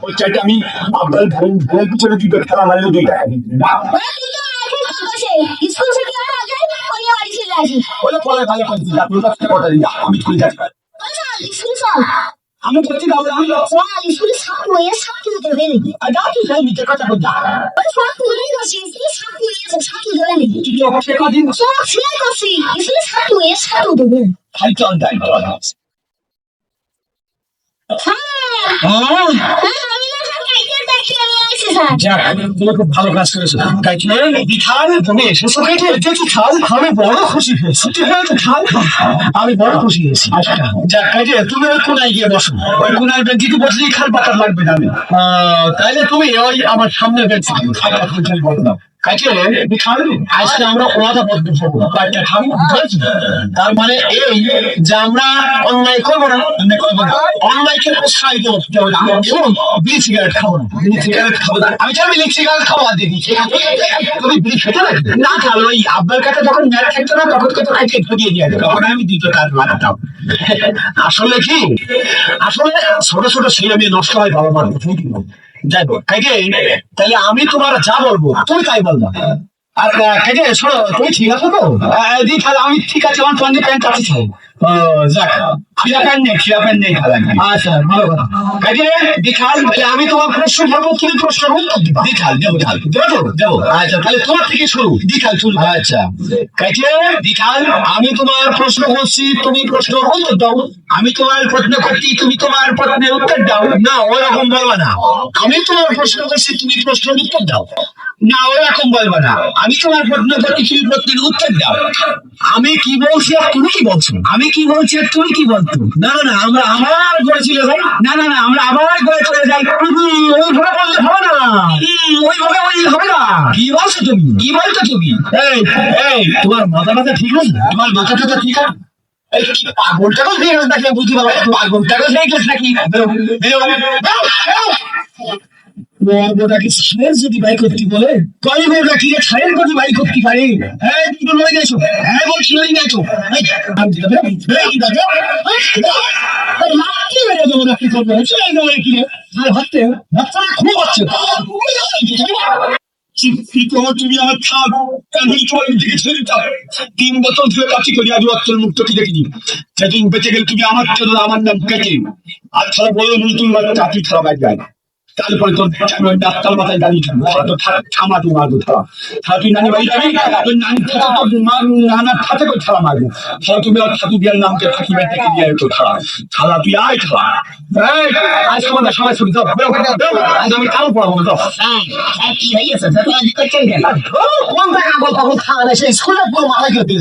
ওই চাইতে আমি আব্বাল ধানের পিছনে দুটো খেলা মারলে 2 টাকা দিতে না। স্কুল থেকে আগে ওই বাড়ি চলে আসি। ওলে পরে ভালো করছি না, তোর কাছে কথা দিই আমি স্কুলে যাচ্ছি। স্কুল চল। আমি বলছি না আমি স্কুলে ছাত্র হয়ে ছাত্র দেবে নাকি? আর যা তুই যাই মিথ্যে কথা বলছি। ছাত্র হয়ে গেছি ছাত্র হয়ে ছাত্র দেবে নাকি? তুই তো সে কদিন সব শেয়ার করছি স্কুলে ছাত্র হয়ে ছাত্র দেবে। খালি চল যাই চল। যাক তুমি খুব ভালো কাজ করেছো কাইটে বিখাল তুমি এসেছো কাইটে দেখি খাল আমি বড় খুশি হয়েছি খাল আমি বড় খুশি হয়েছি আচ্ছা যাক কাইটে তুমি ওই কোনায় গিয়ে বসো ওই কোনায় বেঞ্চিতে বসলেই খাল পাতার লাগবে না আমি তাইলে তুমি ওই আমার সামনে বেঞ্চি খালটা খুঁজে বলো না কাইটে বিখাল আজকে আমরা ওয়াদা বদ্ধ হবো একটা খাল তার মানে এই যে আমরা অন্যায় করবো না অন্যায়কে প্রশ্রয় দেবো এবং বিড়ি সিগারেট খাবো না বিড়ি সিগারেট খাবো না আমি চাই বিড়ি সিগারেট খাওয়া দিদি তুমি বিড়ি খেতে লাগবে না খালো ওই আব্বার কাছে যখন ম্যাচ থাকতো না তখন কত খাইতে ধরিয়ে দিয়ে তখন আমি দ্বিতীয় কাজ বানাতাম আসলে কি আসলে ছোট ছোট ছেলে মেয়ে নষ্ট হয় বাবা মার যাই হোক কাইকে তাহলে আমি তোমার যা বলবো তুমি তাই বলবো আর কাইকে শোনো তুমি ঠিক আছো তো দি খালা আমি ঠিক আছে আমার ফোনে প্যান্ট আছে যাক খিলা প্যান্ট নেই খালা আচ্ছা ভালো কথা কাইকে দিখাল আমি তোমার প্রশ্ন ধরবো তুমি প্রশ্ন উত্তর দিবা দিখাল দেবো দেবো আচ্ছা তাহলে তোমার থেকে শুরু দিখাল শুরু আচ্ছা কাইকে দিখাল আমি তোমার প্রশ্ন করছি তুমি প্রশ্ন উত্তর দাও আমি তোমার প্রশ্ন করছি তুমি তোমার প্রশ্নের উত্তর দাও না ওরকম বলবা না আমি তোমার প্রশ্ন করছি তুমি প্রশ্নের উত্তর দাও না ওরকম বলবা না আমি তোমার প্রশ্ন করছি তুমি প্রশ্নের উত্তর দাও আমি কি বলছি আর তুমি কি বলছো আমি কি বলছি আর তুমি কি বলছো না না না আমরা আবার ঘরে চলে যাই না না না আমরা আবার ঘরে চলে যাই ওইভাবে বললে হবে না ওইভাবে বললে হবে না কি বলছো তুমি কি বলছো তুমি এই এই তোমার মাথা ঠিক আছে তোমার মাথা ঠিক আছে পাগলটাকে দিয়ে গেছে নাকি বুঝতে পারো পাগলটাকে দিয়ে গেছে নাকি যদি বাই করতে বলে কয় বোর্ডা কি ছাড়েন যদি বাই করতে পারে হ্যাঁ দুটো লয়ে গেছো হ্যাঁ বলছি লয়ে গেছো কি করবে খুব হচ্ছে তুমি আমার থাক তিন বছর ধরে কাছি করি আজ অক্ষর মুক্ত কি দেখিনি সেদিন বেঁচে গেলে তুমি আমার জন্য আমার নাম কেটে আর ছাড়া বলো তুমি চাকরি ছাড়া বাইক যায় তারপরে তোর ডাক্তার মাথায় দাঁড়িয়ে থামা তুই মারবো থালা তুই নানি বাড়ি যাবি তোর নানি নানার হাতে করে থালা মারবো থালা তুমি আর ঠাকুর বিয়ার নামকে ফাঁকি ব্যাগ দিয়ে তো থালা তুই আয় থালা আজ সবাই সবাই শুনি যাও আজ আমি কারো পড়াবো না কি হয়েছে কোন জায়গা বল তখন থালা সেই স্কুলে পুরো মাথায় কেটে